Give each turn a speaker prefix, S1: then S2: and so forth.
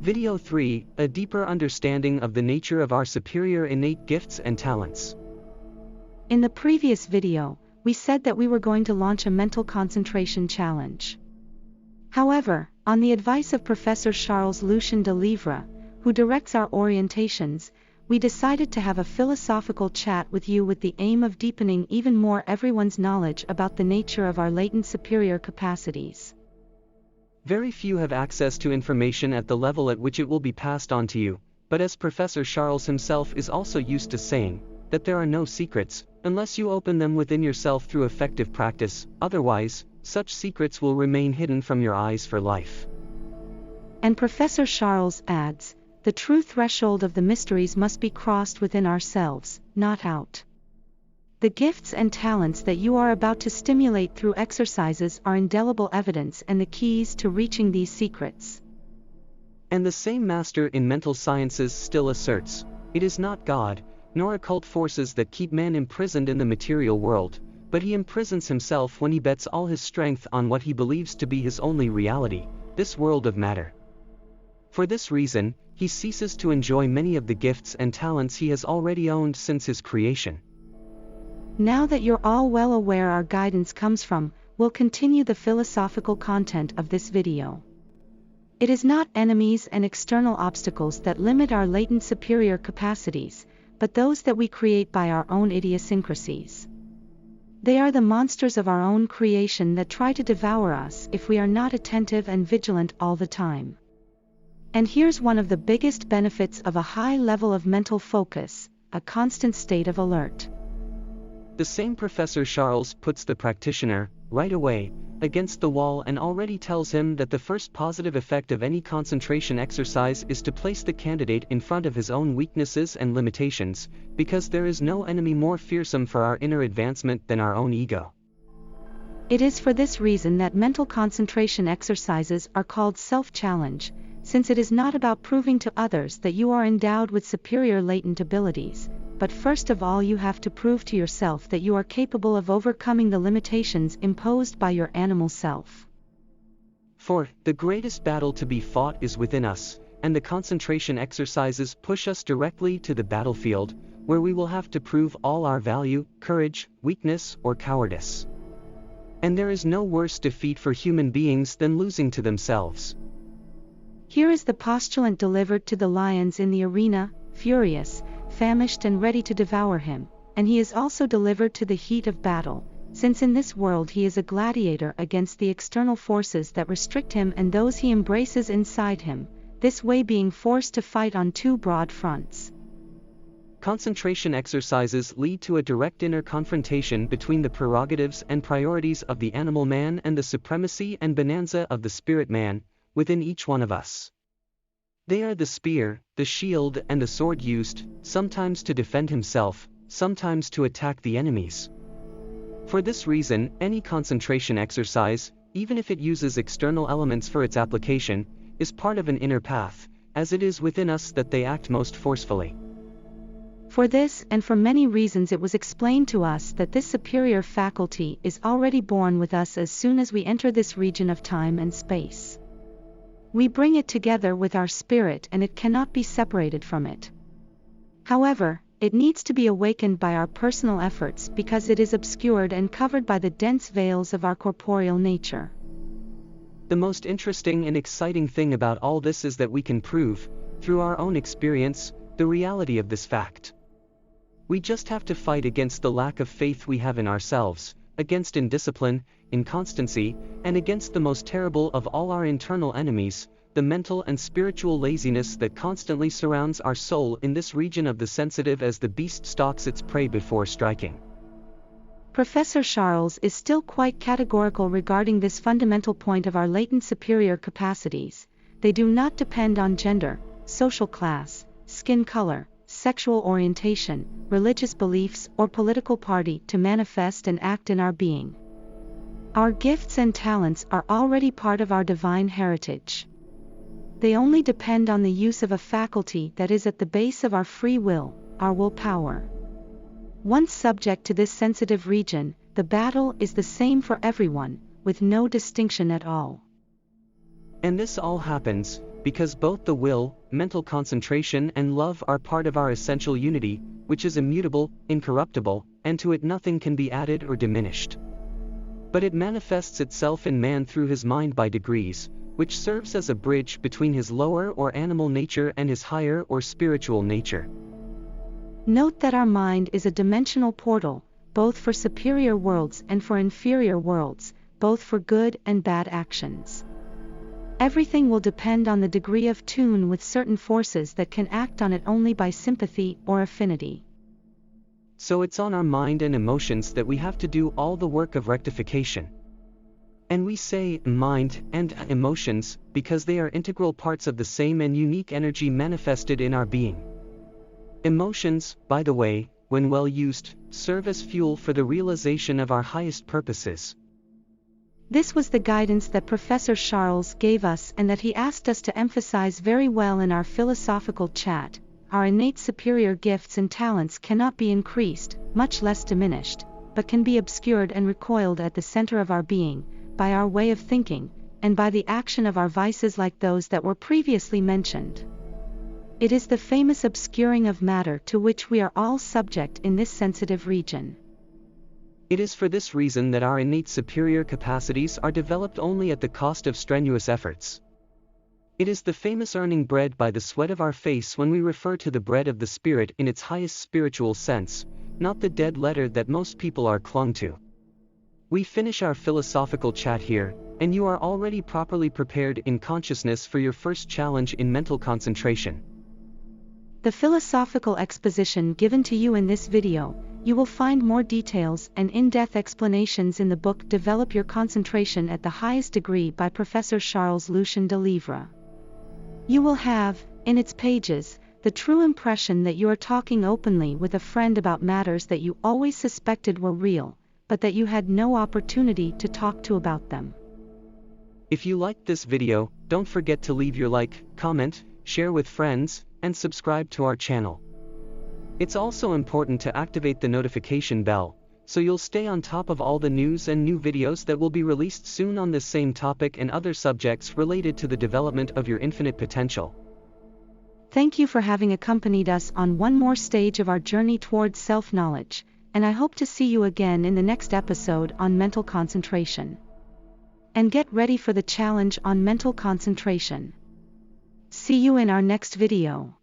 S1: Video 3, a deeper understanding of the nature of our superior innate gifts and talents.
S2: In the previous video, we said that we were going to launch a mental concentration challenge. However, on the advice of Professor Charles LUCIEN de LIÈVRE, who directs our orientations, we decided to have a philosophical chat with you with the aim of deepening even more everyone's knowledge about the nature of our latent superior capacities.
S1: Very few have access to information at the level at which it will be passed on to you, but as Professor Charles himself is also used to saying, that there are no secrets, unless you open them within yourself through effective practice, otherwise, such secrets will remain hidden from your eyes for life.
S2: And Professor Charles adds, the true threshold of the mysteries must be crossed within ourselves, not out. The gifts and talents that you are about to stimulate through exercises are indelible evidence and the keys to reaching these secrets.
S1: And the same master in mental sciences still asserts, it is not God, nor occult forces that keep man imprisoned in the material world, but he imprisons himself when he bets all his strength on what he believes to be his only reality, this world of matter. For this reason, he ceases to enjoy many of the gifts and talents he has already owned since his creation.
S2: Now that you're all well aware our guidance comes from, we'll continue the philosophical content of this video. It is not enemies and external obstacles that limit our latent superior capacities, but those that we create by our own idiosyncrasies. They are the monsters of our own creation that try to devour us if we are not attentive and vigilant all the time. And here's one of the biggest benefits of a high level of mental focus, a constant state of alert.
S1: The same Professor Charles puts the practitioner, right away, against the wall and already tells him that the first positive effect of any concentration exercise is to place the candidate in front of his own weaknesses and limitations, because there is no enemy more fearsome for our inner advancement than our own ego.
S2: It is for this reason that mental concentration exercises are called self-challenge, since it is not about proving to others that you are endowed with superior latent abilities, but first of all you have to prove to yourself that you are capable of overcoming the limitations imposed by your animal self.
S1: For, the greatest battle to be fought is within us, and the concentration exercises push us directly to the battlefield, where we will have to prove all our value, courage, weakness, or cowardice. And there is no worse defeat for human beings than losing to themselves.
S2: Here is the postulant delivered to the lions in the arena, furious, famished and ready to devour him, and he is also delivered to the heat of battle, since in this world he is a gladiator against the external forces that restrict him and those he embraces inside him, this way being forced to fight on two broad fronts.
S1: Concentration exercises lead to a direct inner confrontation between the prerogatives and priorities of the animal man and the supremacy and bonanza of the spirit man, within each one of us. They are the spear, the shield and the sword used, sometimes to defend himself, sometimes to attack the enemies. For this reason, any concentration exercise, even if it uses external elements for its application, is part of an inner path, as it is within us that they act most forcefully.
S2: For this and for many reasons it was explained to us that this superior faculty is already born with us as soon as we enter this region of time and space. We bring it together with our spirit and it cannot be separated from it. However, it needs to be awakened by our personal efforts because it is obscured and covered by the dense veils of our corporeal nature.
S1: The most interesting and exciting thing about all this is that we can prove, through our own experience, the reality of this fact. We just have to fight against the lack of faith we have in ourselves, against indiscipline, inconstancy, and against the most terrible of all our internal enemies, the mental and spiritual laziness that constantly surrounds our soul in this region of the sensitive as the beast stalks its prey before striking.
S2: Professor Charles is still quite categorical regarding this fundamental point of our latent superior capacities. They do not depend on gender, social class, skin color, sexual orientation, religious beliefs, or political party to manifest and act in our being. Our gifts and talents are already part of our divine heritage. They only depend on the use of a faculty that is at the base of our free will, our willpower. Once subject to this sensitive region, the battle is the same for everyone, with no distinction at all.
S1: And this all happens, because both the will, mental concentration and love are part of our essential unity, which is immutable, incorruptible, and to it nothing can be added or diminished. But it manifests itself in man through his mind by degrees, which serves as a bridge between his lower or animal nature and his higher or spiritual nature.
S2: Note that our mind is a dimensional portal, both for superior worlds and for inferior worlds, both for good and bad actions. Everything will depend on the degree of tune with certain forces that can act on it only by sympathy or affinity.
S1: So it's on our mind and emotions that we have to do all the work of rectification. And we say mind and emotions because they are integral parts of the same and unique energy manifested in our being. Emotions, by the way, when well used, serve as fuel for the realization of our highest purposes.
S2: This was the guidance that Professor Charles gave us and that he asked us to emphasize very well in our philosophical chat. Our innate superior gifts and talents cannot be increased, much less diminished, but can be obscured and recoiled at the center of our being, by our way of thinking, and by the action of our vices like those that were previously mentioned. It is the famous obscuring of matter to which we are all subject in this sensitive region.
S1: It is for this reason that our innate superior capacities are developed only at the cost of strenuous efforts. It is the famous earning bread by the sweat of our face when we refer to the bread of the Spirit in its highest spiritual sense, not the dead letter that most people are clung to. We finish our philosophical chat here, and you are already properly prepared in consciousness for your first challenge in mental concentration.
S2: The philosophical exposition given to you in this video, you will find more details and in-depth explanations in the book Develop Your Concentration at the Highest Degree by Professor Charles Lucien de LIÈVRE. You will have, in its pages, the true impression that you are talking openly with a friend about matters that you always suspected were real, but that you had no opportunity to talk to about them.
S1: If you liked this video, don't forget to leave your like, comment, share with friends, and subscribe to our channel. It's also important to activate the notification bell, so you'll stay on top of all the news and new videos that will be released soon on this same topic and other subjects related to the development of your infinite potential.
S2: Thank you for having accompanied us on one more stage of our journey towards self-knowledge, and I hope to see you again in the next episode on mental concentration. And get ready for the challenge on mental concentration. See you in our next video.